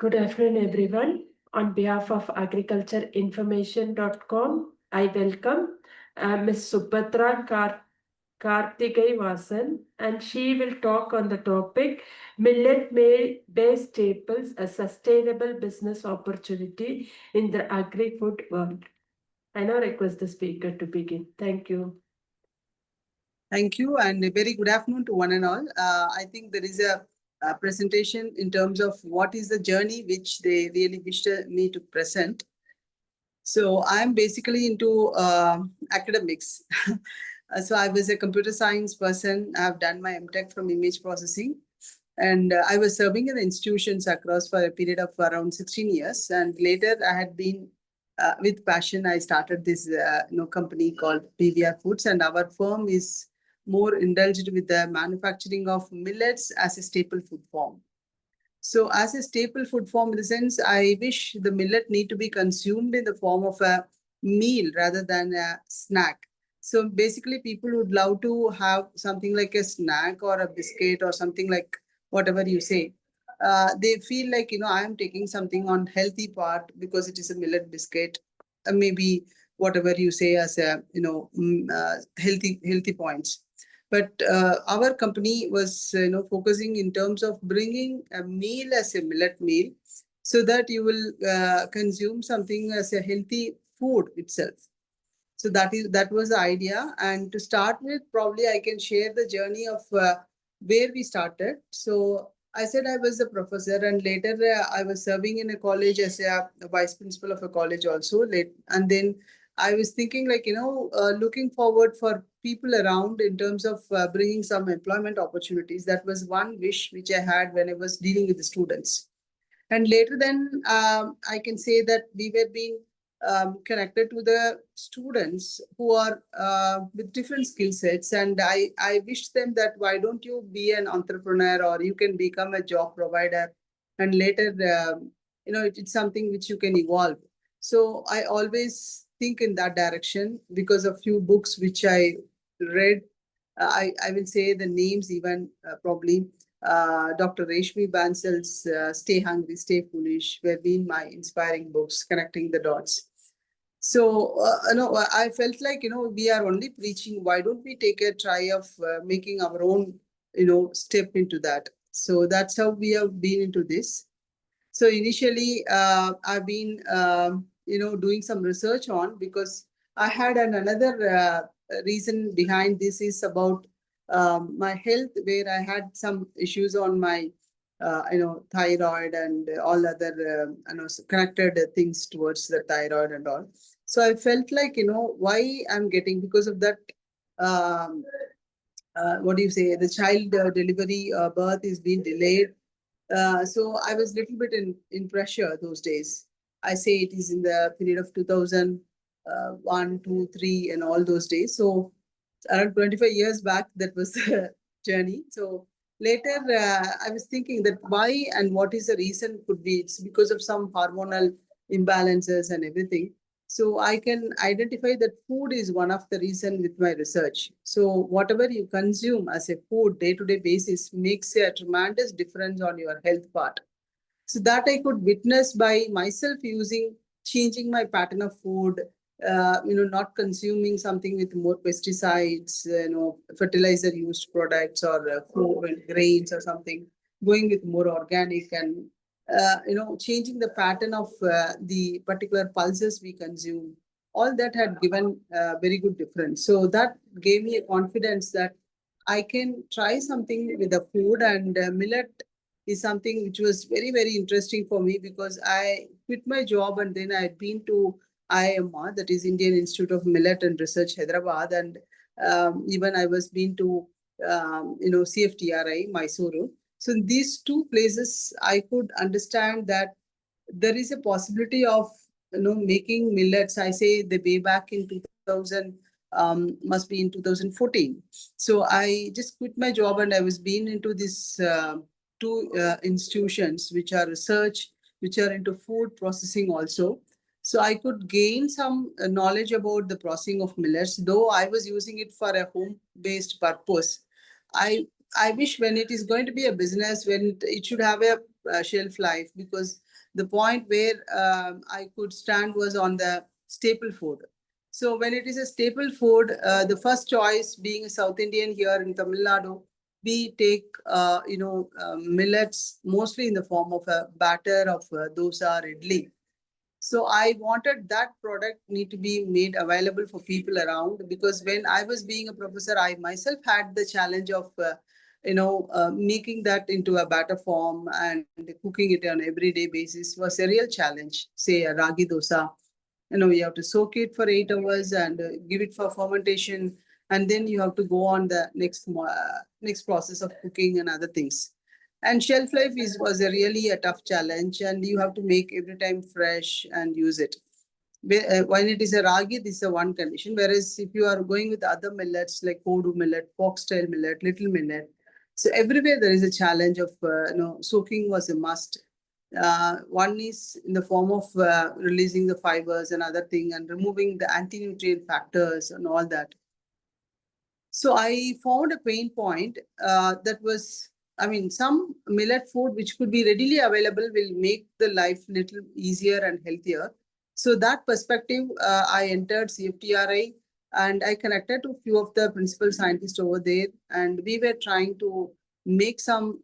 Good afternoon, everyone. On behalf of agricultureinformation.com, I welcome Ms. Subathra Karthigaivasan, and she will talk on the topic Millet-based staples, a sustainable business opportunity in the agri-food world. I now request the speaker to begin. Thank you. Thank you, and a very good afternoon to one and all. I think there is a presentation in terms of what is the journey which they really wished me to present. So I'm basically into academics. So I was a computer science person. I've done my MTech from image processing, and I was serving in the institutions across for a period of around 16 years. And later, I had been with passion. I started this company called PVR Foods, and our firm is more indulged with the manufacturing of millets as a staple food form. So as a staple food form, in the sense, I wish the millet need to be consumed in the form of a meal rather than a snack. So basically, people would love to have something like a snack or a biscuit or something like whatever you say. They feel like, I am taking something on healthy part because it is a millet biscuit. Maybe whatever you say as a, healthy points. But our company was focusing in terms of bringing a meal as a millet meal, so that you will consume something as a healthy food itself. So that was the idea. And to start with, probably I can share the journey of where we started. So I said I was a professor, and later I was serving in a college as a vice principal of a college also. And then I was thinking, like, looking forward for people around in terms of bringing some employment opportunities. That was one wish which I had when I was dealing with the students. And later then, I can say that we were being connected to the students who are with different skill sets. And I wish them that why don't you be an entrepreneur, or you can become a job provider. And later, it's something which you can evolve. So I always think in that direction because of few books which I read. I will say the names even probably. Dr. Reshmi Bansal's Stay Hungry, Stay Foolish were been my inspiring books, connecting the dots. So, I felt like, we are only preaching. Why don't we take a try of making our own, step into that? So that's how we have been into this. So initially, I've been, doing some research on, because I had another reason behind this is about my health, where I had some issues on my, thyroid and all other, connected things towards the thyroid and all. So I felt like, why I'm getting, because of that, um, what do you say, the child delivery birth is being delayed. So I was little bit in pressure those days. I say it is in the period of 2001, 2, 3, and all those days. So around 25 years back, that was the journey. So later, I was thinking that why and what is the reason could be. It's because of some hormonal imbalances and everything. So I can identify that food is one of the reason with my research. So whatever you consume as a food day-to-day basis makes a tremendous difference on your health part. So that I could witness by myself using, changing my pattern of food, not consuming something with more pesticides, fertilizer used products, or food, grains or something, going with more organic, and changing the pattern of the particular pulses we consume. All that had given very good difference. So that gave me a confidence that I can try something with the food. And millet is something which was very, very interesting for me, because I quit my job and then I had been to IIMR, that is Indian Institute of Millet and Research, Hyderabad, and even I was been to CFTRI, Mysuru. So in these two places, I could understand that there is a possibility of making millets. I say the way back in 2000, must be in 2014. So I just quit my job and I was being into this two institutions which are research, which are into food processing also. So I could gain some knowledge about the processing of millets, though I was using it for a home-based purpose. I wish when it is going to be a business, when it should have a shelf life, because the point where I could stand was on the staple food. So when it is a staple food, the first choice being a South Indian here in Tamil Nadu, we take millets mostly in the form of a batter of dosa or idli. So I wanted that product need to be made available for people around, because when I was being a professor, I myself had the challenge of making that into a batter form and cooking it on everyday basis was a real challenge. Say a ragi dosa, you have to soak it for 8 hours and give it for fermentation, and then you have to go on the next process of cooking and other things. And shelf life was a really a tough challenge, and you have to make every time fresh and use it. When it is a ragi, this is a one condition. Whereas if you are going with other millets like Kodu millet, foxtail millet, little millet, so everywhere there is a challenge of soaking was a must. One is in the form of releasing the fibers and other thing, and removing the anti-nutrient factors and all that. So I found a pain point that was, I mean, some millet food which could be readily available will make the life little easier and healthier. So that perspective, I entered CFTRI and I connected to a few of the principal scientists over there, and we were trying to make some,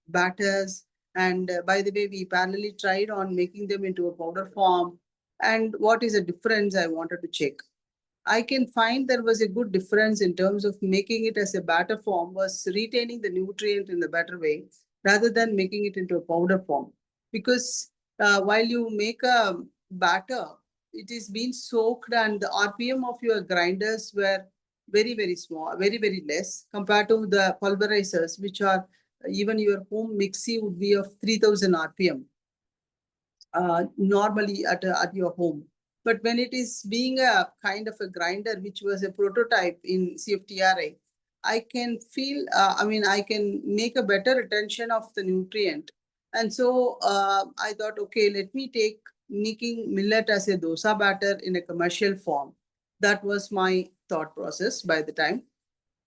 batters. And by the way, we parallelly tried on making them into a powder form. And what is the difference I wanted to check. I can find there was a good difference in terms of making it as a batter form was retaining the nutrient in the better way rather than making it into a powder form. Because while you make a batter, it is being soaked and the RPM of your grinders were very, very small, very, very less compared to the pulverizers, which are even your home mixie would be of 3000 RPM normally at your home. But when it is being a kind of a grinder, which was a prototype in CFTRI, I can feel, I can make a better retention of the nutrient. And so I thought, okay, let me take making millet as a dosa batter in a commercial form. That was my thought process by the time.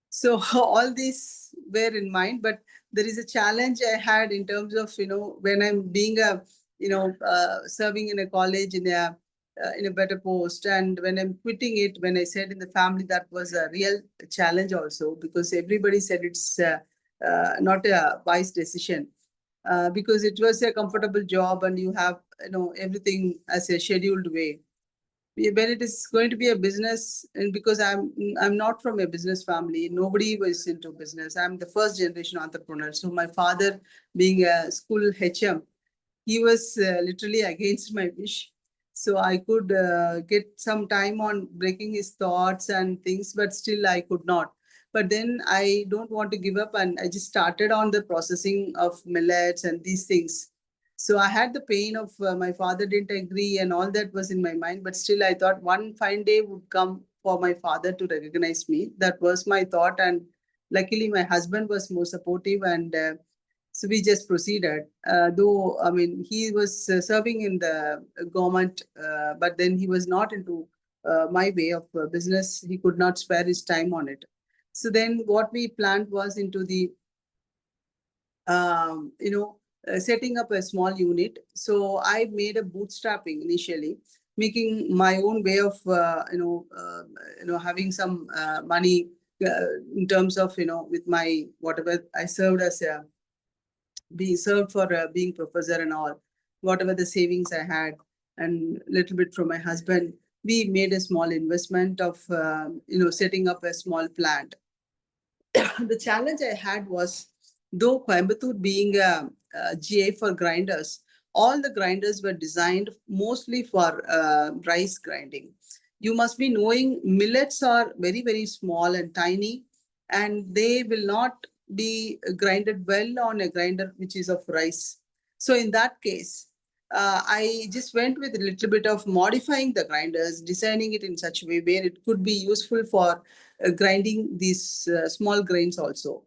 So all these were in mind, but there is a challenge I had in terms of, when I'm being a serving in a college in a better post, and when I'm quitting it, when I said in the family, that was a real challenge also, because everybody said it's not a wise decision, because it was a comfortable job and you have everything as a scheduled way. When it is going to be a business, and because I'm not from a business family, nobody was into business. I'm the first generation entrepreneur. So my father, being a school HM, he was literally against my wish. So I could get some time on breaking his thoughts and things, but still I could not. But then I don't want to give up, and I just started on the processing of millets and these things. So I had the pain of my father didn't agree, and all that was in my mind. But still, I thought one fine day would come for my father to recognize me. That was my thought, and luckily my husband was more supportive, and so we just proceeded. Though, I mean, he was serving in the government, but then he was not into my way of business. He could not spare his time on it. So then what we planned was into the, setting up a small unit. So I made a bootstrapping initially, making my own way of, having some money in terms of, with my whatever I served as a being served for being professor and all, whatever the savings I had and little bit from my husband, we made a small investment of, setting up a small plant. The challenge I had was, though Coimbatore being a GA for grinders, all the grinders were designed mostly for rice grinding. You must be knowing millets are very, very small and tiny, and they will not be grinded well on a grinder which is of rice. So in that case, I just went with a little bit of modifying the grinders, designing it in such a way where it could be useful for grinding these small grains also.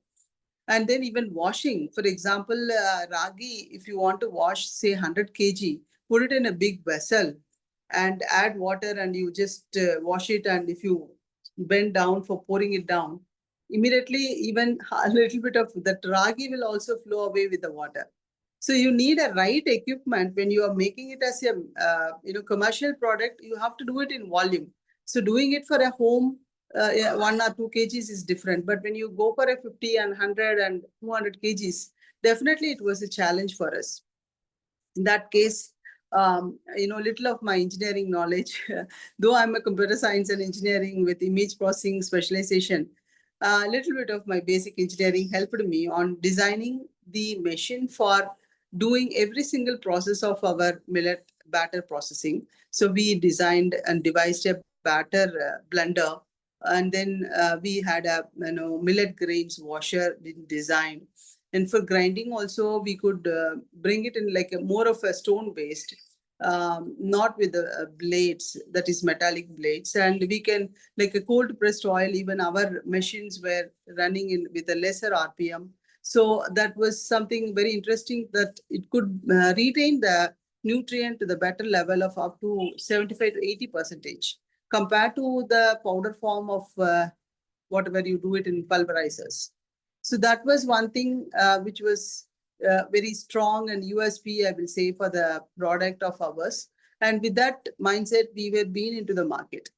And then even washing, for example, ragi, if you want to wash, say 100 kg, put it in a big vessel and add water, and you just wash it. And if you bend down for pouring it down, immediately even a little bit of that ragi will also flow away with the water. So you need a right equipment when you are making it as a commercial product. You have to do it in volume. So doing it for a home, 1 or 2 kgs is different. But when you go for a 50 and 100 and 200 kgs, definitely it was a challenge for us. In that case, little of my engineering knowledge, though I'm a computer science and engineering with image processing specialization, a little bit of my basic engineering helped me on designing the machine for doing every single process of our millet batter processing. So we designed and devised a batter blender, and then we had a millet grains washer designed. And for grinding also, we could bring it in like a more of a stone based, not with the blades, that is metallic blades. And we can, like a cold pressed oil, even our machines were running in with a lesser RPM. So that was something very interesting, that it could retain the nutrient to the better level of up to 75 to 80% compared to the powder form of whatever you do it in pulverizers. So that was one thing which was very strong and USP, I will say, for the product of ours. And with that mindset, we were being into the market.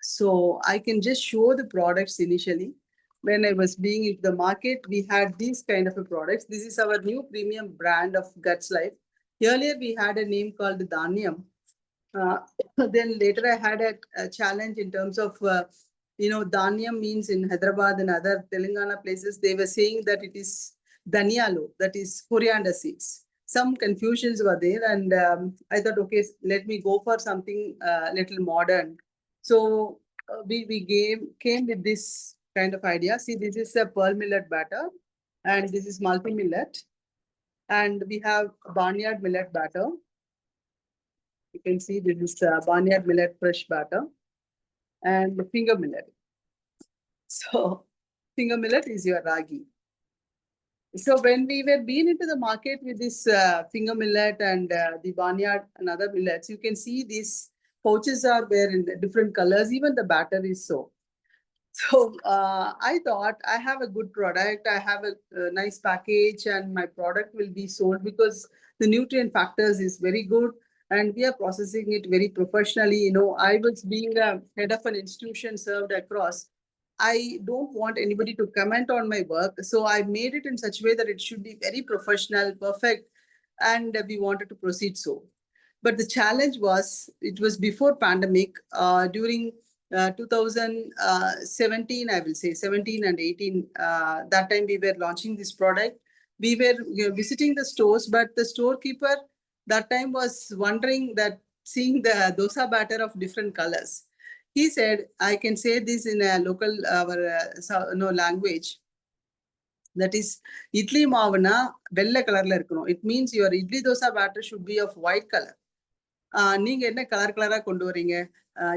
So I can just show the products initially. When I was being into the market, we had these kind of a products. This is our new premium brand of Guts Life. Earlier, we had a name called Dhanyam. Uh, then later I had a challenge in terms of, Dhanyam means in Hyderabad and other Telangana places, they were saying that it is Danyalo, that is coriander seeds. Some confusions were there, and I thought, okay, let me go for something little modern. So we came with this kind of idea. See, this is a pearl millet batter, and this is multi millet, and we have barnyard millet batter. You can see this is barnyard millet fresh batter and the finger millet. So finger millet is your ragi. So when we were being into the market with this finger millet and the barnyard and other millets, you can see these pouches are there in different colors. Even the batter is so. So I thought I have a good product. I have a nice package, and my product will be sold because the nutrient factors is very good, and we are processing it very professionally. I was being a head of an institution served across. I don't want anybody to comment on my work, so I made it in such a way that it should be very professional, perfect, and we wanted to proceed so. But the challenge was, it was before pandemic, during 2017, I will say 17 and 18. That time we were launching this product. We were visiting the stores, but the storekeeper that time was wondering that seeing the dosa batter of different colors. He said, I can say this in a local language. That is, idli mavana vella colorla irukkom. It means your idli dosa batter should be of white color. நீங்க என்ன colour கலரா கொண்டு வரீங்க?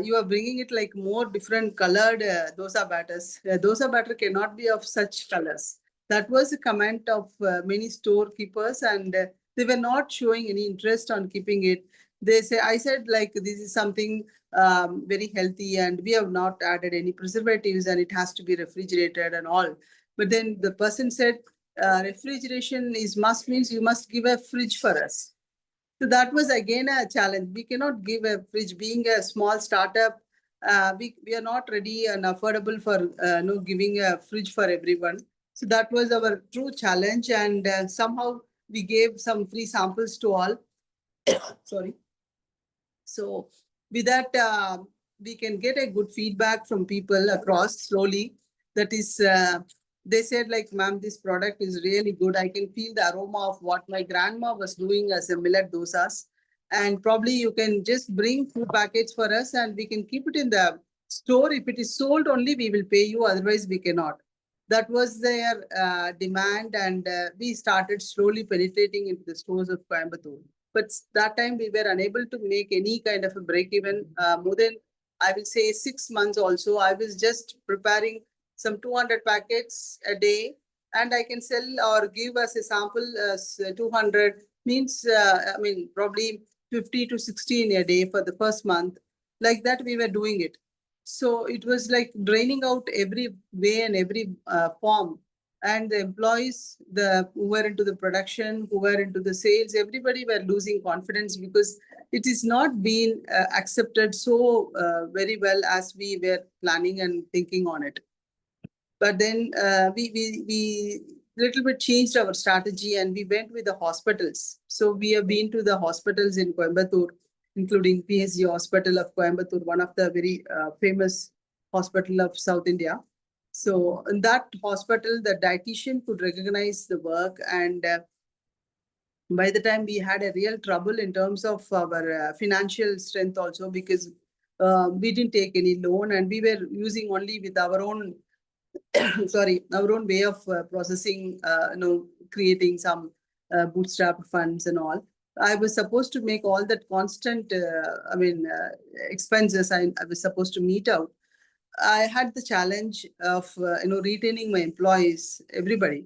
You are bringing it like more different colored dosa batters. Dosa batter cannot be of such colors. That was a comment of many storekeepers, and they were not showing any interest on keeping it. I said, like, this is something very healthy, and we have not added any preservatives, and it has to be refrigerated and all. But then the person said, refrigeration is must, means you must give a fridge for us. So that was again a challenge. We cannot give a fridge. Being a small startup, we are not ready and affordable for giving a fridge for everyone. So that was our true challenge, and somehow we gave some free samples to all. Sorry. So with that, we can get a good feedback from people across slowly. That is, they said, like, ma'am, this product is really good. I can feel the aroma of what my grandma was doing as a millet dosas. And probably you can just bring 2 packets for us, and we can keep it in the store. If it is sold only, we will pay you. Otherwise, we cannot. That was their demand, and we started slowly penetrating into the stores of Coimbatore. But that time we were unable to make any kind of a break even. More than, I will say, 6 months also. I was just preparing some 200 packets a day, and I can sell or give as a sample as 200, means, probably 50 to 60 in a day for the first month. Like that, we were doing it. So it was like draining out every way and every form. and the employees, who were into the production, who were into the sales, everybody were losing confidence because it is not being accepted so very well as we were planning and thinking on it. But then we little bit changed our strategy and we went with the hospitals. So we have been to the hospitals in Coimbatore, including PSG Hospital of Coimbatore, one of the very famous hospital of South India. So in that hospital, the dietitian could recognize the work, and by the time we had a real trouble in terms of our financial strength also, because we didn't take any loan and we were using only with our own sorry, our own way of processing, creating some bootstrap funds and all. I was supposed to make all that constant, expenses I was supposed to meet out. I had the challenge of, retaining my employees, everybody.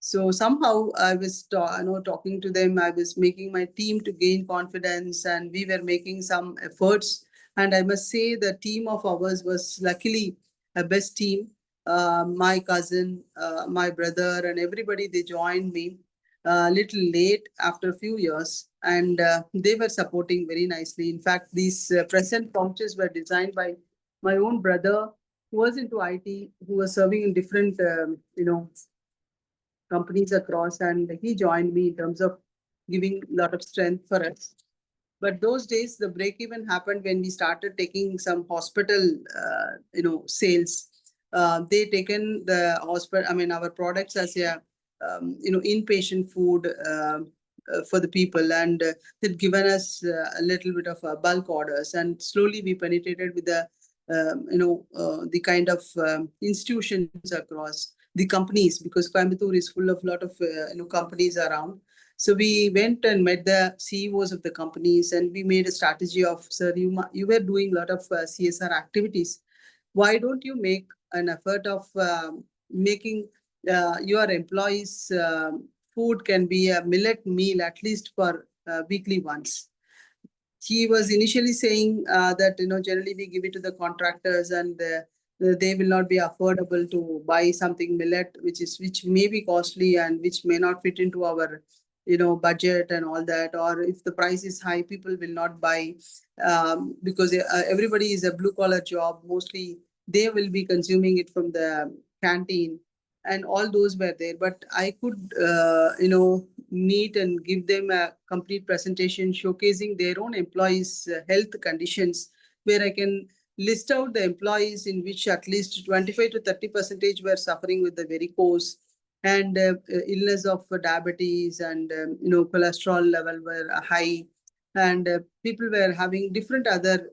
So somehow I was, talking to them. I was making my team to gain confidence, and we were making some efforts. And I must say, the team of ours was luckily a best team. My cousin, my brother, and everybody, they joined me a little late after a few years, and they were supporting very nicely. In fact, these present pouches were designed by my own brother, who was into IT, who was serving in different, companies across, and he joined me in terms of giving a lot of strength for us. But those days, the break even happened when we started taking some hospital, sales. They taken the hospital, our products as a, inpatient food for the people, and they'd given us a little bit of bulk orders, and slowly we penetrated with the kind of institutions across the companies, because Coimbatore is full of a lot of companies around. So we went and met the CEOs of the companies, and we made a strategy of, sir, you were doing a lot of CSR activities. Why don't you make an effort of making your employees' food can be a millet meal at least for weekly once? He was initially saying that generally we give it to the contractors, and they will not be affordable to buy something millet, which may be costly and which may not fit into our budget and all that. Or if the price is high, people will not buy, because everybody is a blue collar job. Mostly they will be consuming it from the canteen, and all those were there. But I could meet and give them a complete presentation showcasing their own employees' health conditions, where I can list out the employees in which at least 25 to 30% were suffering with the varicose, and illness of diabetes, and cholesterol level were high, and people were having different other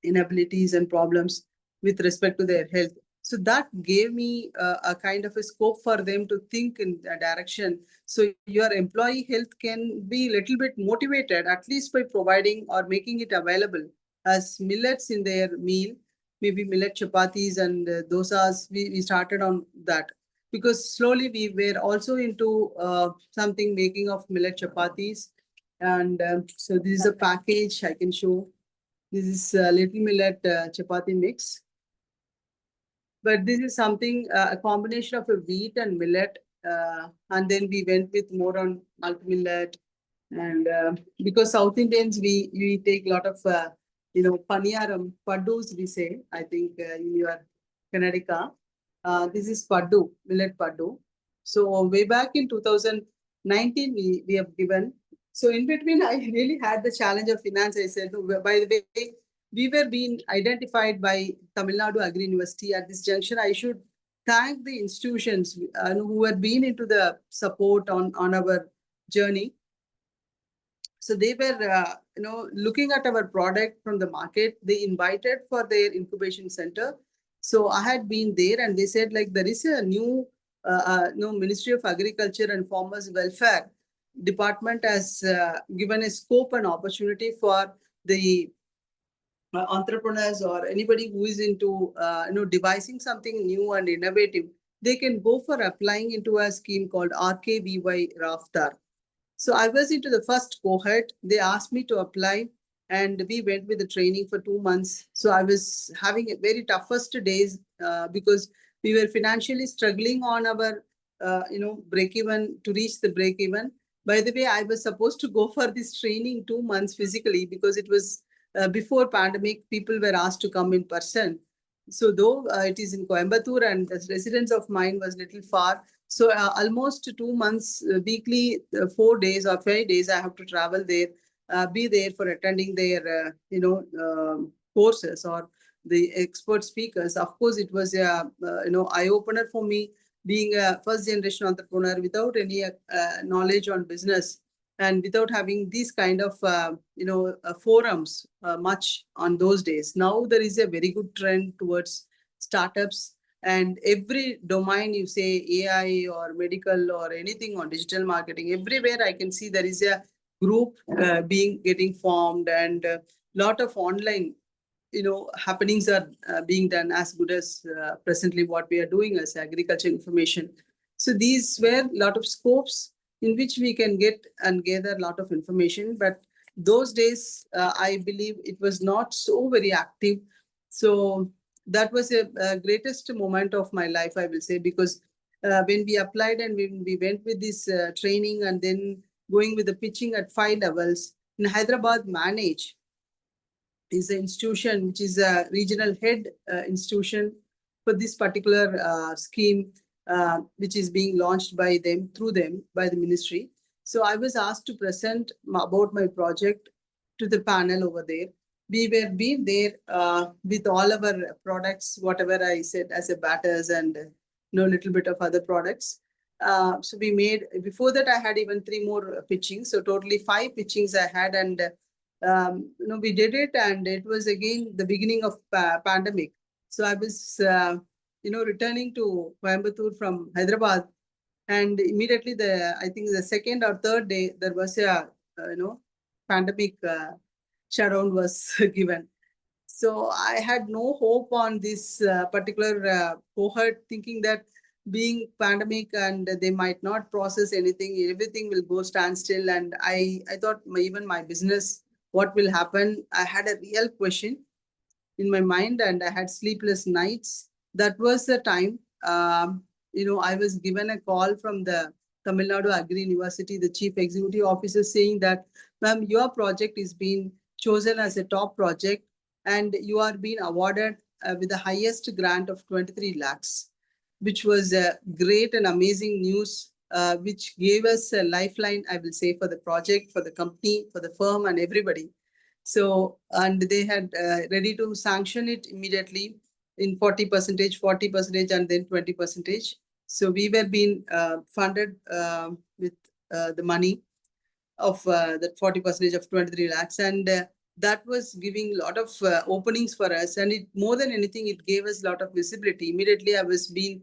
inabilities and problems with respect to their health. So that gave me a kind of a scope for them to think in a direction. So your employee health can be a little bit motivated, at least by providing or making it available as millets in their meal, maybe millet chapatis and dosas. We started on that, because slowly we were also into something making of millet chapatis. And so this is a package I can show. This is little millet chapati mix. But this is something, a combination of a wheat and millet. And then we went with more on multi-millet. And because South Indians, we take a lot of, paniyaram, paddus, we say, I think in your Karnataka. This is paddu, millet paddu. So way back in 2019, we have given. So in between, I really had the challenge of finance. I said, by the way, we were being identified by Tamil Nadu Agri University. At this juncture, I should thank the institutions who had been into the support on our journey. So they were, looking at our product from the market. They invited for their incubation center. So I had been there, and they said, like, there is a new, Ministry of Agriculture and Farmers Welfare Department has given a scope and opportunity for the entrepreneurs or anybody who is into devising something new and innovative. They can go for applying into a scheme called RKVY Raftar. So I was into the first cohort. They asked me to apply, and we went with the training for 2 months. So I was having a very toughest days because We were financially struggling on our, break even, to reach the break even. By the way, I was supposed to go for this training 2 months physically, because it was before pandemic. People were asked to come in person. So though it is in Coimbatore and the residence of mine was little far, so almost 2 months, weekly, 4 days or 5 days, I have to travel there, be there for attending their, courses or the expert speakers. Of course, it was a eye opener for me, being a first generation entrepreneur without any knowledge on business, and without having these kind of forums much on those days. Now there is a very good trend towards startups, and every domain, you say AI or medical or anything on digital marketing, everywhere I can see there is a group getting formed, and lot of online happenings are being done, as good as presently what we are doing as agriculture information. So these were a lot of scopes in which we can get and gather a lot of information. But those days, I believe it was not so very active. So that was a greatest moment of my life, I will say, because when we applied and when we went with this training, and then going with the pitching at 5 levels in Hyderabad, Manage is the institution which is a regional head institution for this particular scheme, which is being launched by them, through them, by the ministry. So I was asked to present about my project to the panel over there. We were being there with all our products, whatever I said, as a batters and little bit of other products. So we made, before that I had even 3 more pitchings. So totally 5 pitchings I had, and we did it, and it was again the beginning of pandemic. So I was, returning to Coimbatore from Hyderabad, and immediately I think the second or third day, there was a, pandemic shutdown was given. So I had no hope on this particular cohort, thinking that being pandemic and they might not process anything, everything will go standstill. And I thought even my business, what will happen? I had a real question in my mind, and I had sleepless nights. That was the time, I was given a call from the Tamil Nadu Agri University, the chief executive officer, saying that, ma'am, your project is being chosen as a top project, and you are being awarded with the highest grant of 23 lakhs, which was a great and amazing news, which gave us a lifeline, I will say, for the project, for the company, for the firm, and everybody. So, and they had ready to sanction it immediately in 40%, and then 20%. So we were being funded with the money of that 40% of 23 lakhs. And that was giving a lot of openings for us. And it, more than anything, it gave us a lot of visibility. Immediately I was being,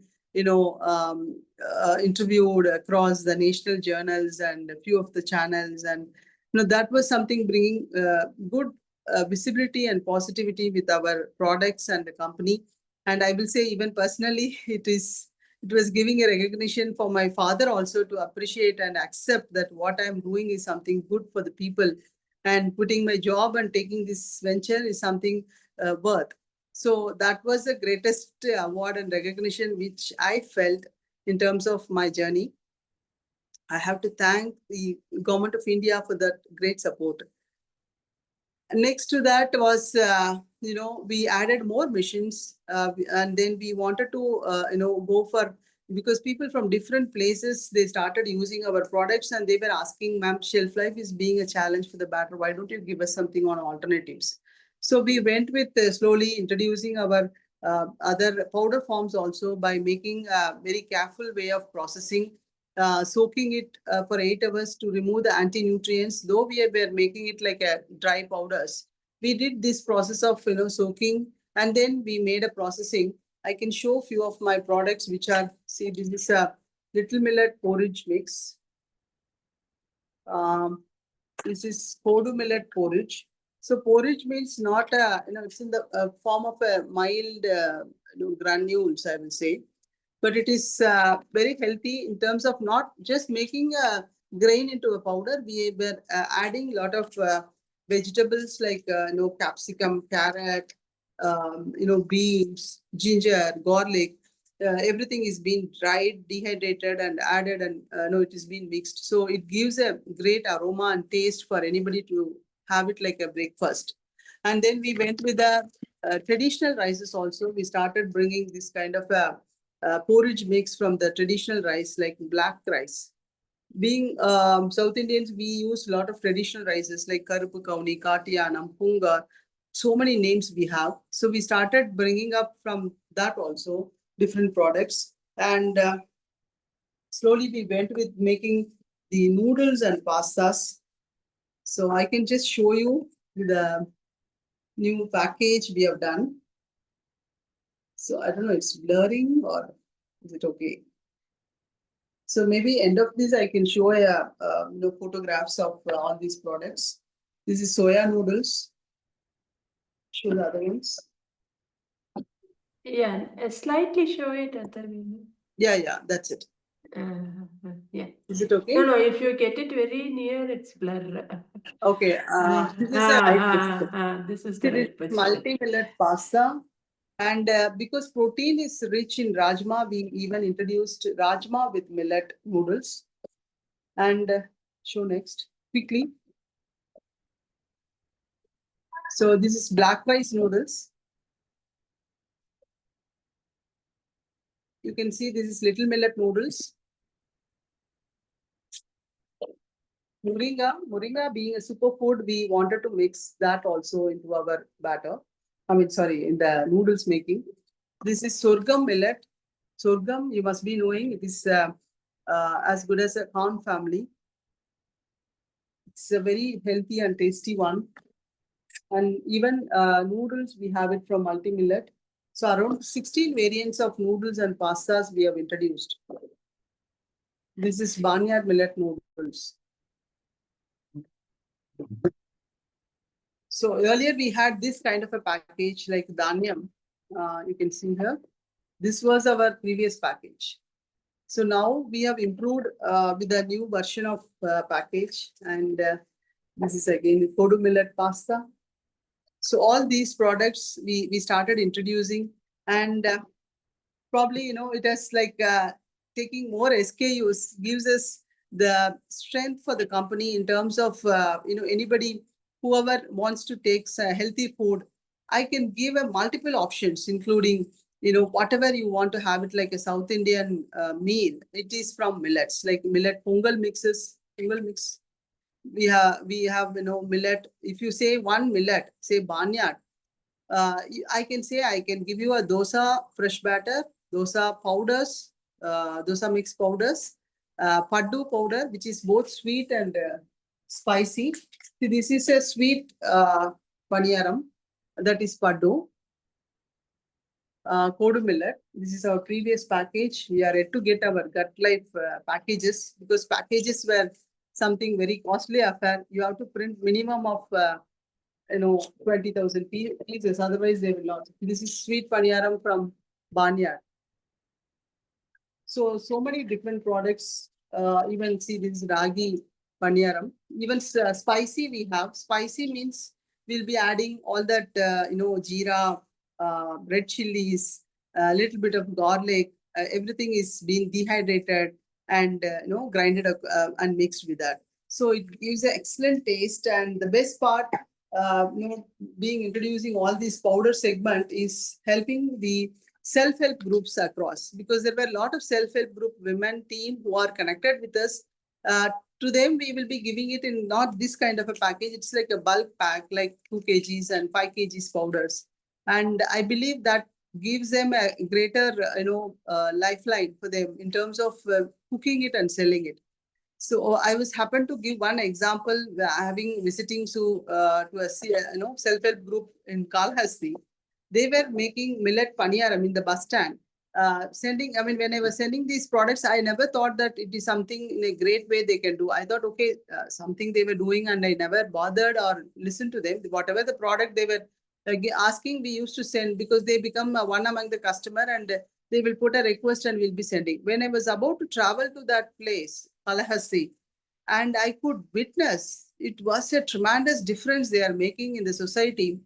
interviewed across the national journals and a few of the channels. And that was something bringing good visibility and positivity with our products and the company. And I will say, even personally, it was giving a recognition for my father also, to appreciate and accept that what I'm doing is something good for the people, and putting my job and taking this venture is something worth. So that was the greatest award and recognition which I felt in terms of my journey. I have to thank the government of India for that great support. Next to that was, we added more missions, and then we wanted to, go for, because people from different places, they started using our products, and they were asking, ma'am, shelf life is being a challenge for the batter. Why don't you give us something on alternatives? So we went with slowly introducing our other powder forms also, by making a very careful way of processing, soaking it for 8 hours to remove the anti-nutrients. Though we were making it like a dry powders, we did this process of soaking, and then we made a processing. I can show a few of my products, which are, see, this is a little millet porridge mix. This is Kodu millet porridge. So porridge means not it's in the form of a mild granules, I will say, but it is very healthy in terms of not just making a grain into a powder. We were adding a lot of vegetables like capsicum, carrot, beans, ginger, garlic. everything is being dried, dehydrated, and added, and no, it is being mixed. So it gives a great aroma and taste for anybody to have it like a breakfast. And then we went with the traditional rices also. We started bringing this kind of a porridge mix from the traditional rice, like black rice. Being South Indians, we use a lot of traditional rices like Karupu Kauni, Katiyanam, Punga. So many names we have. So we started bringing up from that also different products. And slowly we went with making the noodles and pastas. So I can just show you the new package we have done. So I don't know, it's blurring or is it okay? So maybe end of this, I can show photographs of all these products. This is soya noodles. Show the other ones. Yeah, slightly show it other way. Yeah, that's it. Yeah. Is it okay? No, if you get it very near, it's blur. Okay. This is the right picture. This is the It is right position. multi-millet pasta. And because protein is rich in rajma, we even introduced rajma with millet noodles. And show next quickly. So this is black rice noodles. You can see this is little millet noodles. Moringa being a superfood, we wanted to mix that also into our batter. In the noodles making. This is sorghum millet. Sorghum, you must be knowing, it is as good as a corn family. It's a very healthy and tasty one. And even noodles, we have it from multi-millet. So around 16 variants of noodles and pastas we have introduced. This is barnyard millet noodles. So earlier we had this kind of a package like Dhanyam. You can see here. This was our previous package. So now we have improved with a new version of package. And this is again Kodu millet pasta. So all these products we started introducing, and probably, it has like taking more SKUs gives us the strength for the company in terms of, anybody, whoever wants to take healthy food, I can give a multiple options, including, whatever you want to have it like a South Indian meal. It is from millets, like millet pongal mix. We have millet. If you say one millet, say barnyard, I can say I can give you a dosa fresh batter, dosa powders, dosa mix powders, paddu powder, which is both sweet and spicy. See, this is a sweet paniyaram, that is paddu. Kodu millet. This is our previous package. We are yet to get our gut life packages, because packages were something very costly affair. You have to print minimum of 20,000 pieces. Otherwise, they will not. This is sweet paniyaram from Barnyard. So many different products. Even see this ragi paniyaram. Even spicy we have. Spicy means we'll be adding all that, jeera, red chilies, a little bit of garlic. Everything is being dehydrated and, grinded up and mixed with that. So it gives an excellent taste. And the best part, being introducing all these powder segment is helping the self-help groups across, because there were a lot of self-help group women team who are connected with us. To them, we will be giving it in not this kind of a package. It's like a bulk pack, like 2 kgs and 5 kgs powders. And I believe that gives them a greater, lifeline for them in terms of cooking it and selling it. So I was happened to give one example, having visiting to a self-help group in Kalhasti. They were making millet paniyaram in the bus stand. When I was sending these products, I never thought that it is something in a great way they can do. I thought, okay, something they were doing, and I never bothered or listened to them. Whatever the product they were asking, we used to send, because they become one among the customer, and they will put a request and we'll be sending. When I was about to travel to that place, Kalahasti, and I could witness it was a tremendous difference they are making in the society.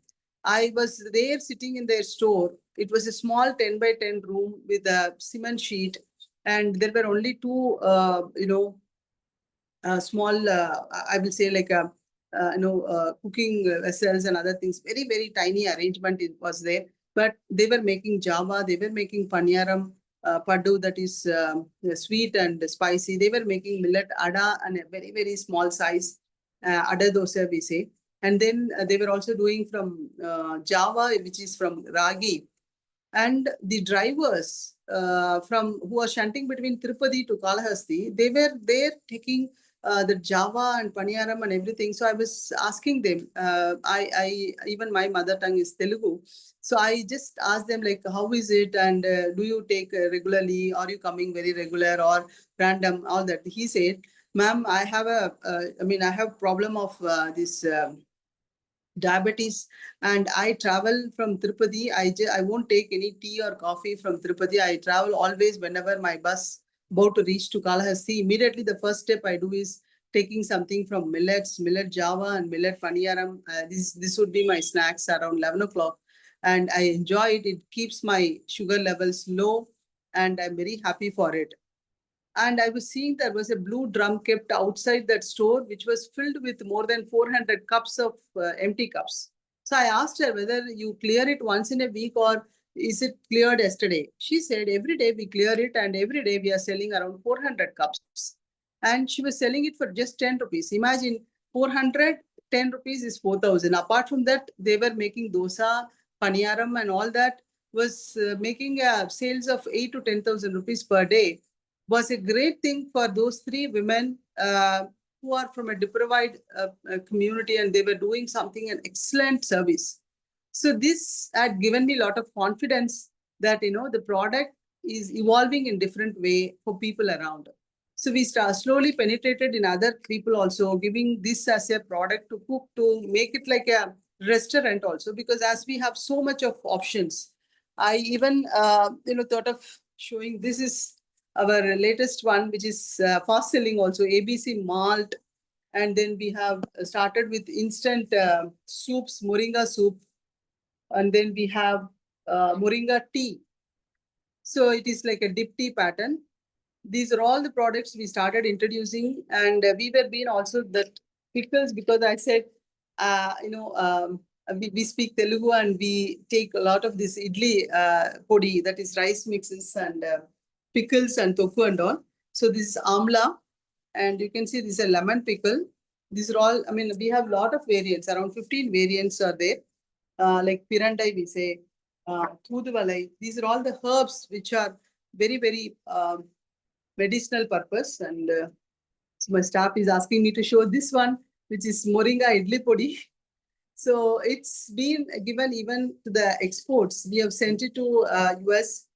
I was there sitting in their store. It was a small 10 by 10 room with a cement sheet, and there were only two, small, I will say like a, cooking vessels and other things. Very, very tiny arrangement it was there. But they were making java, they were making paniyaram, paddu, that is sweet and spicy. They were making millet ada and a very, very small size ada dosa, we say. And then they were also doing from java, which is from ragi. And the drivers from who are shunting between Tirupati to Kalahasti, they were there taking the Java and Paniyaram and everything. So I was asking them, I even my mother tongue is Telugu. So I just asked them like, how is it? And do you take regularly? Are you coming very regular or random? All that. He said, ma'am, I have I have problem of this diabetes, and I travel from Tirupati. I won't take any tea or coffee from Tirupati. I travel always whenever my bus about to reach to Kalahasti. Immediately the first step I do is taking something from millets, millet java and millet paniyaram. This would be my snacks around 11 o'clock, and I enjoy it. It keeps my sugar levels low, and I'm very happy for it. And I was seeing there was a blue drum kept outside that store, which was filled with more than 400 cups of empty cups. So I asked her whether you clear it once in a week or is it cleared yesterday? She said every day we clear it and every day we are selling around 400 cups. And she was selling it for just 10 rupees. Imagine 400, 10 rupees is 4,000. Apart from that, they were making dosa, paniyaram and all that was making sales of 8 to 10,000 rupees per day. Was a great thing for those three women who are from a deprived community, and they were doing something, an excellent service. So this had given me a lot of confidence that the product is evolving in different way for people around. So we slowly penetrated in other people also, giving this as a product to cook, to make it like a restaurant also, because as we have so much of options, I even thought of showing this is our latest one, which is fast selling also, ABC malt. And then we have started with instant soups, moringa soup. And then we have moringa tea. So it is like a dip tea pattern. These are all the products we started introducing. And we were being also that pickles, because I said, we speak Telugu and we take a lot of this idli podi, that is rice mixes and pickles and tofu and all. So this is amla, and you can see this is a lemon pickle. These are all, we have a lot of variants, around 15 variants are there. Like pirandai, we say, thuduvalai. These are all the herbs which are very, very medicinal purpose. And so my staff is asking me to show this one, which is moringa idli podi. So it's been given even to the exports. We have sent it to US,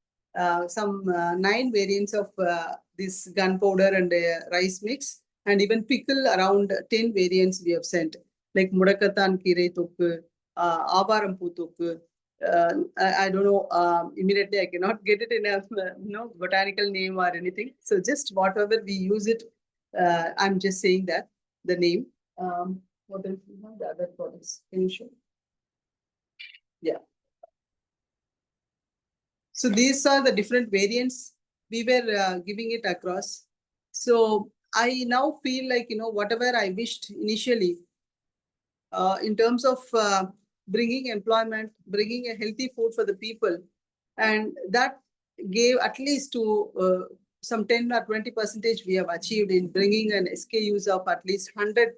some 9 variants of this gunpowder and rice mix, and even pickle around 10 variants we have sent, like mudakatan kire tokku, avaram pu tokku. I don't know, immediately I cannot get it in a botanical name or anything. So just whatever we use it, I'm just saying that the name. What else we have? The other products. Can you show? Yeah. So these are the different variants we were giving it across. So I now feel like, whatever I wished initially in terms of bringing employment, bringing a healthy food for the people, and that gave at least to some 10 or 20% we have achieved in bringing an SKUs of at least 100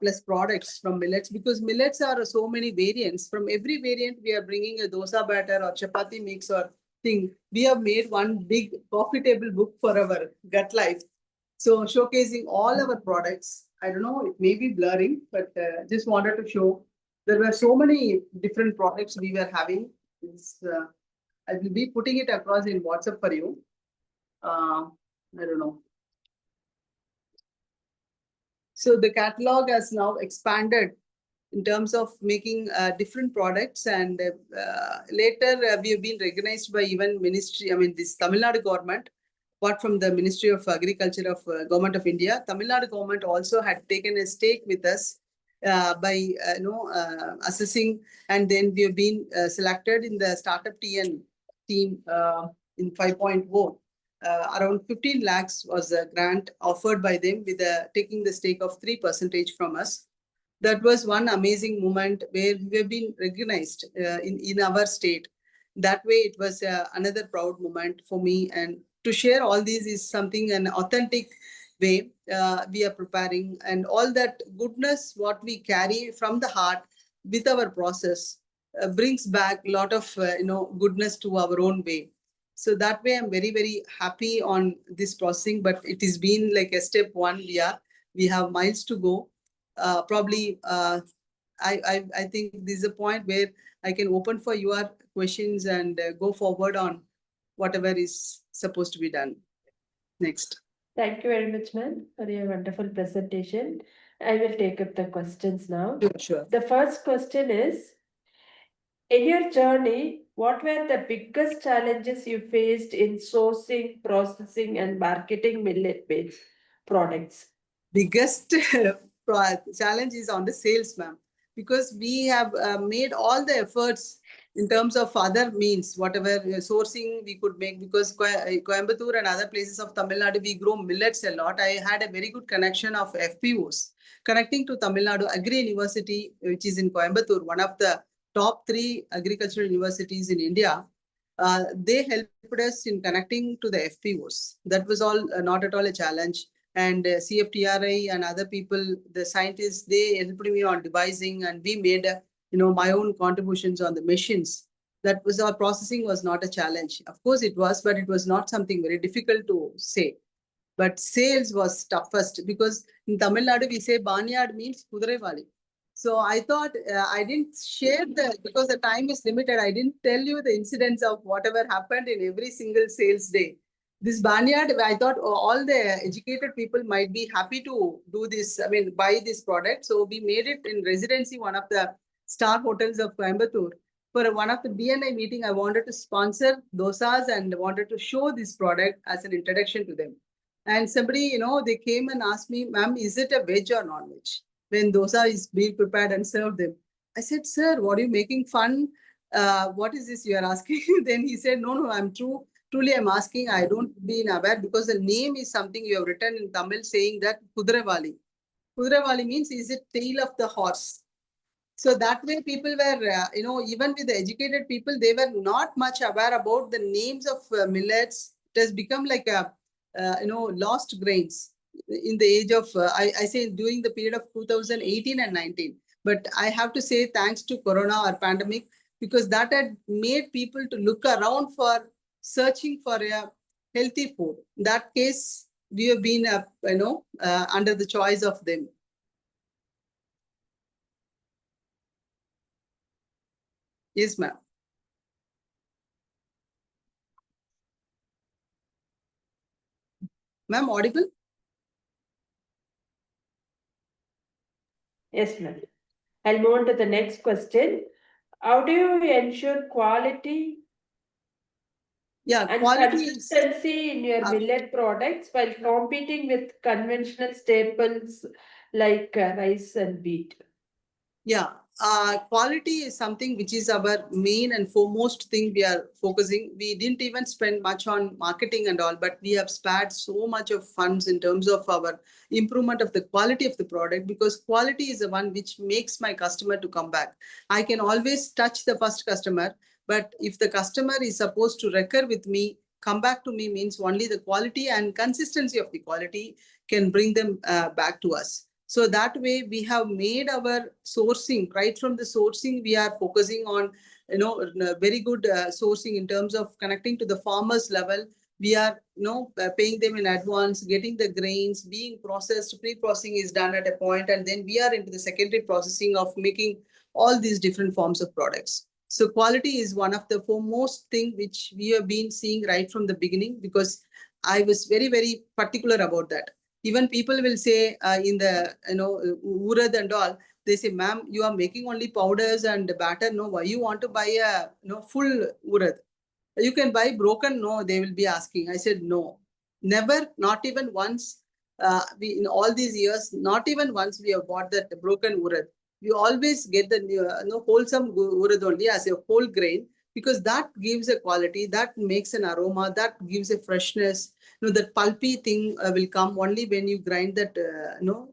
plus products from millets, because millets are so many variants. From every variant, we are bringing a dosa batter or chapati mix or thing. We have made one big coffee table book for our gut life. So showcasing all our products. I don't know, it may be blurring, but just wanted to show there were so many different products we were having. I will be putting it across in WhatsApp for you. I don't know. So the catalog has now expanded in terms of making different products, and later we have been recognized by even ministry, this Tamil Nadu government, apart from the Ministry of Agriculture of Government of India. Tamil Nadu government also had taken a stake with us by assessing, and then we have been selected in the startup TN team in 5.0. Around 15 lakhs was a grant offered by them with taking the stake of 3% from us. That was one amazing moment where we have been recognized in our state. That way, it was another proud moment for me. And to share all these is something an authentic way we are preparing, and all that goodness what we carry from the heart with our process brings back a lot of goodness to our own way. So that way, I'm very, very happy on this processing, but it has been like a step one. We have miles to go. Probably, I think this is a point where I can open for your questions and go forward on whatever is supposed to be done. Next. Thank you very much, ma'am, for your wonderful presentation. I will take up the questions now. Sure. The first question is, in your journey, what were the biggest challenges you faced in sourcing, processing, and marketing millet-based products? Biggest challenge is on the sales, ma'am, because we have made all the efforts in terms of other means, whatever sourcing we could make, because Coimbatore and other places of Tamil Nadu, we grow millets a lot. I had a very good connection of FPOs connecting to Tamil Nadu Agri University, which is in Coimbatore, one of the top 3 agricultural universities in India. They helped us in connecting to the FPOs. That was all not at all a challenge. And CFTRI and other people, the scientists, they helped me on devising, and we made my own contributions on the machines. That was, our processing was not a challenge. Of course it was, but it was not something very difficult to say. But sales was toughest, because in Tamil Nadu we say Banyard means Kudurevali. So I thought I didn't share because the time is limited, I didn't tell you the incidents of whatever happened in every single sales day. This Banyard, I thought all the educated people might be happy to do this, buy this product. So we made it in residency, one of the star hotels of Coimbatore. For one of the BNI meeting, I wanted to sponsor dosas and wanted to show this product as an introduction to them. And somebody, they came and asked me, ma'am, is it a veg or non-veg? When dosa is being prepared and served them. I said, sir, what are you making fun? What is this you are asking? Then he said, no, I'm truly I'm asking. I don't be aware, because the name is something you have written in Tamil saying that Kudurevali. Kudurevali means is it tail of the horse. So that way people were, even with the educated people, they were not much aware about the names of millets. It has become like a, lost grains in the age of, I say during the period of 2018 and 19. But I have to say thanks to Corona or pandemic, because that had made people to look around for searching for a healthy food. In that case, we have been, under the choice of them. Yes, ma'am. Ma'am, audible? Yes, ma'am. I'll move on to the next question. How do you ensure quality and consistency in your millet products while competing with conventional staples like rice and wheat? Yeah, quality is something which is our main and foremost thing we are focusing. We didn't even spend much on marketing and all, but we have spared so much of funds in terms of our improvement of the quality of the product, because quality is the one which makes my customer to come back. I can always touch the first customer, but if the customer is supposed to recur with me, come back to me, means only the quality and consistency of the quality can bring them back to us. So that way we have made our sourcing, right from the sourcing, we are focusing on, very good sourcing in terms of connecting to the farmers level. We are, paying them in advance, getting the grains being processed. Pre-processing is done at a point, and then we are into the secondary processing of making all these different forms of products. So quality is one of the foremost thing which we have been seeing right from the beginning, because I was very, very particular about that. Even people will say in the, urad and all, they say, ma'am, you are making only powders and batter. No, why you want to buy a full urad? You can buy broken. No, they will be asking. I said, no, never, not even once. We in all these years, not even once we have bought that broken urad. We always get the wholesome urad only as a whole grain, because that gives a quality, that makes an aroma, that gives a freshness. That pulpy thing will come only when you grind that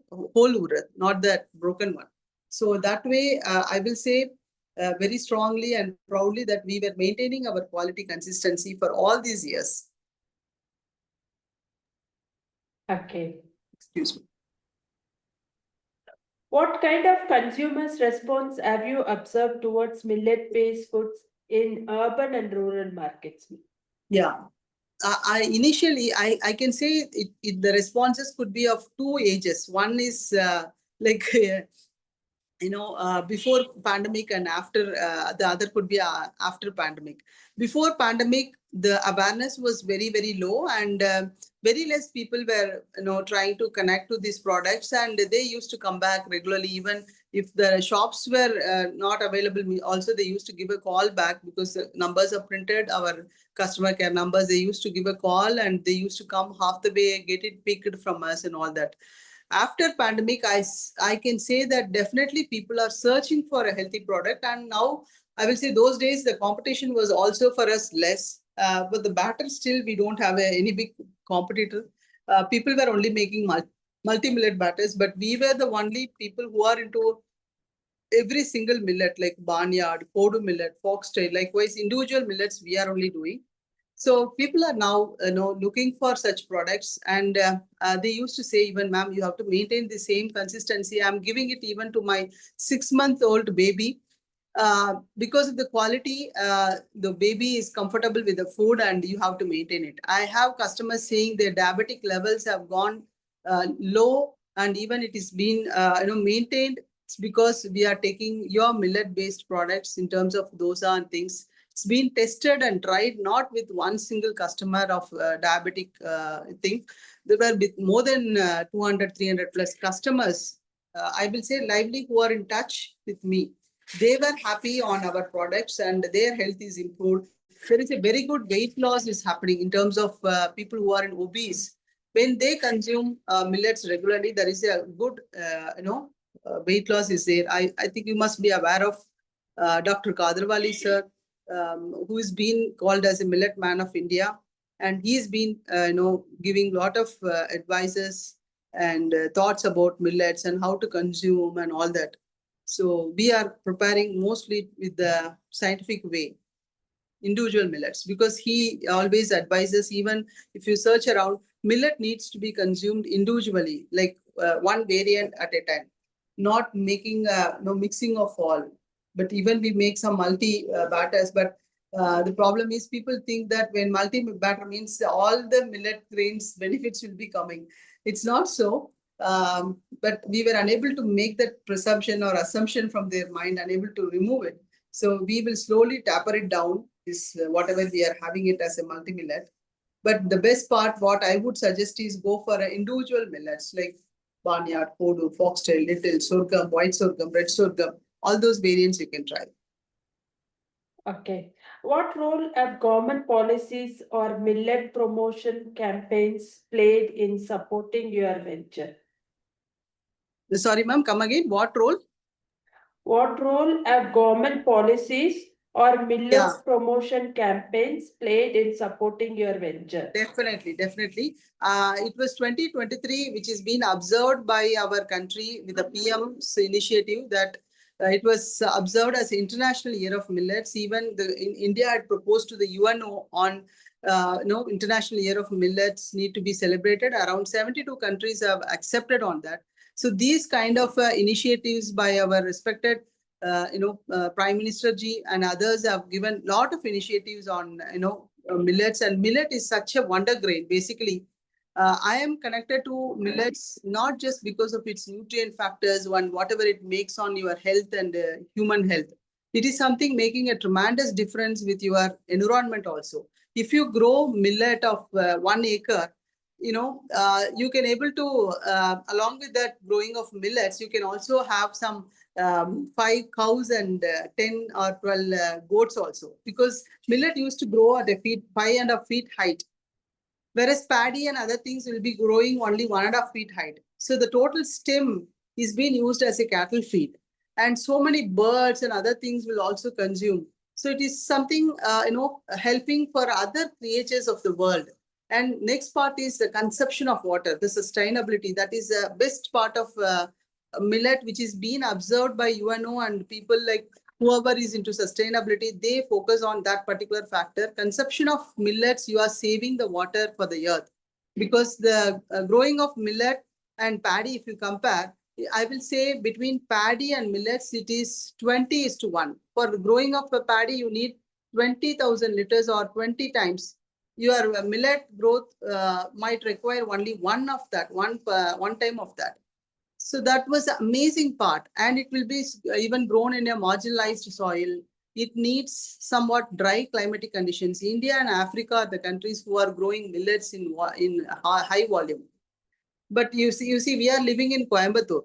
whole urad, not that broken one. So that way, I will say very strongly and proudly that we were maintaining our quality consistency for all these years. Okay. Excuse me. What kind of consumers' response have you observed towards millet-based foods in urban and rural markets? Yeah. I initially I can say the responses could be of two ages. One is like before pandemic, and after the other could be after pandemic. Before pandemic, the awareness was very, very low, and very less people were trying to connect to these products, and they used to come back regularly. Even if the shops were not available, also they used to give a call back, because the numbers are printed, our customer care numbers. They used to give a call, and they used to come half the way, get it picked from us and all that. After pandemic, I can say that definitely people are searching for a healthy product. And now I will say those days the competition was also for us less, but the batter still we don't have any big competitor. People were only making multi-millet batters, but we were the only people who are into every single millet, like barnyard, kodu millet, foxtail. Likewise, individual millets we are only doing. So people are now, looking for such products, and they used to say, even ma'am, you have to maintain the same consistency. I'm giving it even to my 6-month-old baby. Because of the quality, the baby is comfortable with the food, and you have to maintain it. I have customers saying their diabetic levels have gone low, and even it is been maintained. It's because we are taking your millet-based products in terms of dosa and things. It's been tested and tried, not with one single customer of diabetic thing. There were with more than 200, 300 plus customers, I will say lively, who are in touch with me. They were happy on our products, and their health is improved. There is a very good weight loss is happening in terms of people who are in obese. When they consume millets regularly, there is a good, weight loss is there. I think you must be aware of Dr. Kadarwali sir, who is been called as a millet man of India, and he's been, giving lot of advices and thoughts about millets and how to consume and all that. So we are preparing mostly with the scientific way, individual millets, because he always advises, even if you search around, millet needs to be consumed individually, like one variant at a time, not making no mixing of all. But even we make some multi batters, but the problem is people think that when multi batter means all the millet grains benefits will be coming. It's not so. But we were unable to make that presumption or assumption from their mind, unable to remove it. So we will slowly taper it down, this whatever we are having it as a multi-millet. But the best part, what I would suggest is go for individual millets like barnyard, kodu, foxtail, little, sorghum, white sorghum, red sorghum. All those variants you can try. Okay. What role have government policies or millet promotion campaigns played in supporting your venture? Sorry, ma'am, come again. What role? What role have government policies or millets promotion campaigns played in supporting your venture? Definitely, definitely. It was 2023, which is being observed by our country with the PM's initiative, that it was observed as International Year of Millets. Even in India had proposed to the UNO on International Year of Millets need to be celebrated. Around 72 countries have accepted on that. So these kind of initiatives by our respected Prime Minister ji and others have given lot of initiatives on millets, and millet is such a wonder grain. Basically, I am connected to millets not just because of its nutrient factors and whatever it makes on your health and human health. It is something making a tremendous difference with your environment also. If you grow millet of 1 acre, you can able to, along with that growing of millets, you can also have some 5 cows and 10 or 12 goats also, because millet used to grow at a 5.5 feet height. whereas paddy and other things will be growing only 1.5 feet height. So the total stem is being used as a cattle feed, and so many birds and other things will also consume. So it is something helping for other creatures of the world. And next part is the consumption of water, the sustainability. That is the best part of millet, which is being observed by UNO and people like whoever is into sustainability. They focus on that particular factor. Consumption of millets, you are saving the water for the earth, because the growing of millet and paddy, if you compare, I will say between paddy and millets, it is 20:1. For growing of a paddy, you need 20,000 liters or 20 times. Your millet growth might require only one of that, one time of that. So that was the amazing part. And it will be even grown in a marginalized soil. It needs somewhat dry climatic conditions. India and Africa are the countries who are growing millets in high volume. But you see, we are living in Coimbatore,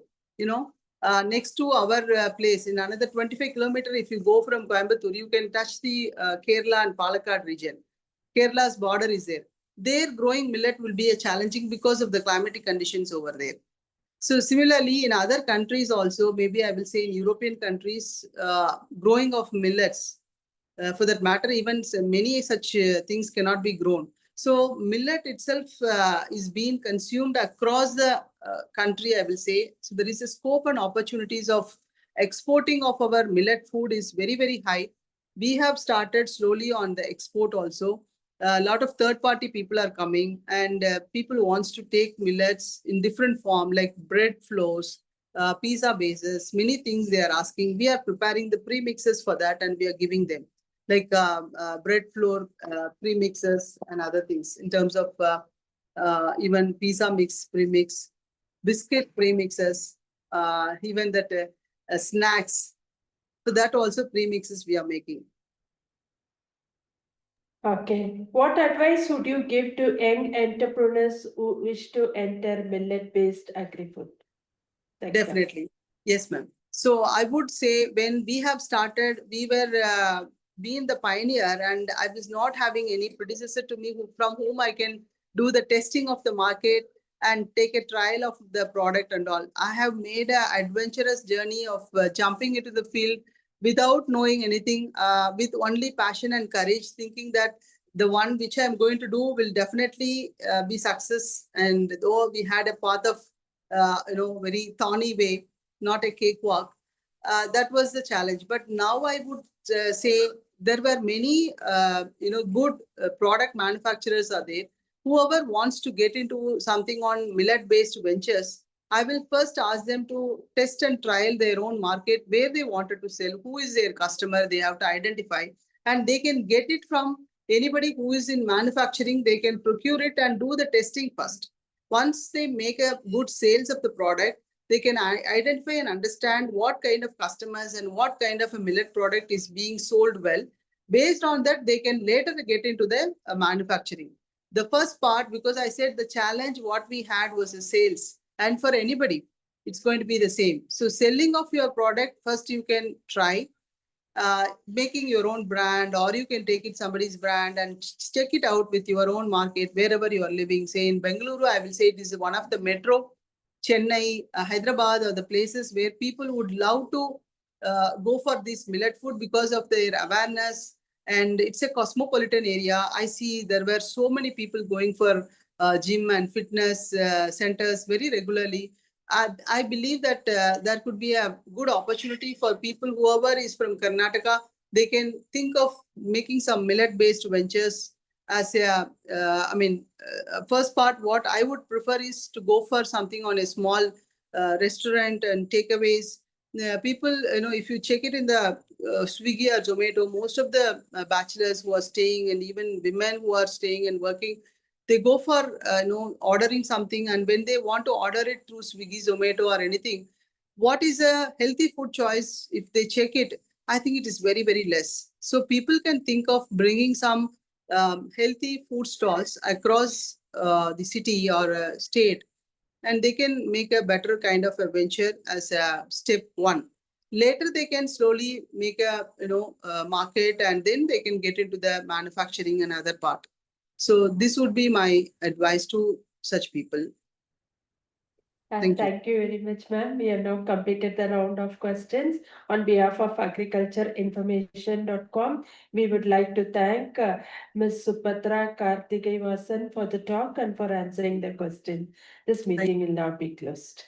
next to our place, in another 25 kilometers, if you go from Coimbatore, you can touch the Kerala and Palakkad region. Kerala's border is there. Their growing millet will be a challenging because of the climatic conditions over there. So similarly, in other countries also, maybe I will say in European countries, growing of millets, for that matter, even many such things cannot be grown. So millet itself is being consumed across the country, I will say. So there is a scope and opportunities of exporting of our millet food is very, very high. We have started slowly on the export also. A lot of third-party people are coming, and people wants to take millets in different form, like bread flours, pizza bases, many things they are asking. We are preparing the premixes for that, and we are giving them, like bread flour premixes and other things in terms of even pizza mix premix, biscuit premixes, even that snacks. So that also premixes we are making. Okay. What advice would you give to young entrepreneurs who wish to enter millet-based agri-food sector? Definitely. Yes, ma'am. So I would say when we have started, we were being the pioneer, and I was not having any predecessor to me from whom I can do the testing of the market and take a trial of the product and all. I have made an adventurous journey of jumping into the field without knowing anything, with only passion and courage, thinking that the one which I'm going to do will definitely be success. And though we had a path of very thorny way, not a cakewalk. That was the challenge. But now I would say there were many, good product manufacturers are there. Whoever wants to get into something on millet-based ventures, I will first ask them to test and trial their own market, where they wanted to sell, who is their customer, they have to identify, and they can get it from anybody who is in manufacturing. They can procure it and do the testing first. Once they make a good sales of the product, they can identify and understand what kind of customers and what kind of a millet product is being sold well. Based on that, they can later get into the manufacturing. The first part, because I said the challenge what we had was the sales, and for anybody, it's going to be the same. So selling of your product, first you can try making your own brand, or you can take it somebody's brand and check it out with your own market wherever you are living. Say in Bengaluru, I will say it is one of the metro, Chennai, Hyderabad are the places where people would love to go for this millet food because of their awareness, and it's a cosmopolitan area. I see there were so many people going for gym and fitness centers very regularly. I believe that there could be a good opportunity for people, whoever is from Karnataka. They can think of making some millet-based ventures as a, first part, what I would prefer is to go for something on a small restaurant and takeaways. People, if you check it in the Swiggy or Zomato, most of the bachelors who are staying, and even women who are staying and working, they go for ordering something, and when they want to order it through Swiggy, Zomato or anything, what is a healthy food choice? If they check it, I think it is very, very less. So people can think of bringing some healthy food stalls across the city or state, and they can make a better kind of a venture as a step one. Later they can slowly make a market, and then they can get into the manufacturing and other part. So this would be my advice to such people. Thank you. Thank you very much, ma'am. We have now completed the round of questions. On behalf of agricultureinformation.com, we would like to thank Ms. Subathra Karthigaivasan for the talk and for answering the question. This meeting will now be closed.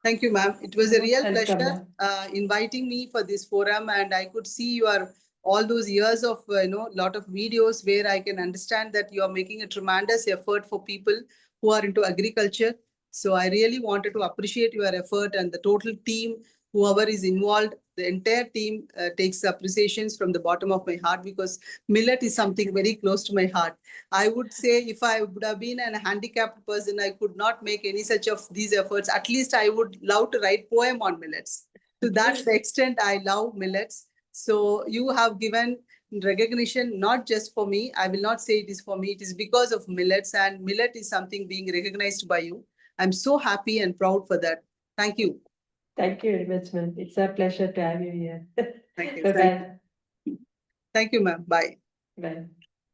Thank you, ma'am. It was a real Welcome, pleasure inviting me for this forum, and I could see your all those years of lot of videos where I can understand that you are making a tremendous effort for people who are into agriculture. So I really wanted to appreciate your effort and the total team, whoever is involved. The entire team takes appreciations from the bottom of my heart because millet is something very close to my heart. I would say if I would have been a handicapped person, I could not make any such of these efforts. At least I would love to write poem on millets. To that extent, I love millets. So you have given recognition not just for me. I will not say it is for me. It is because of millets, and millet is something being recognized by you. I'm so happy and proud for that. Thank you. Thank you very much, ma'am. It's a pleasure to have you here. Thank you. Bye-bye. Thank you, ma'am. Bye. Bye.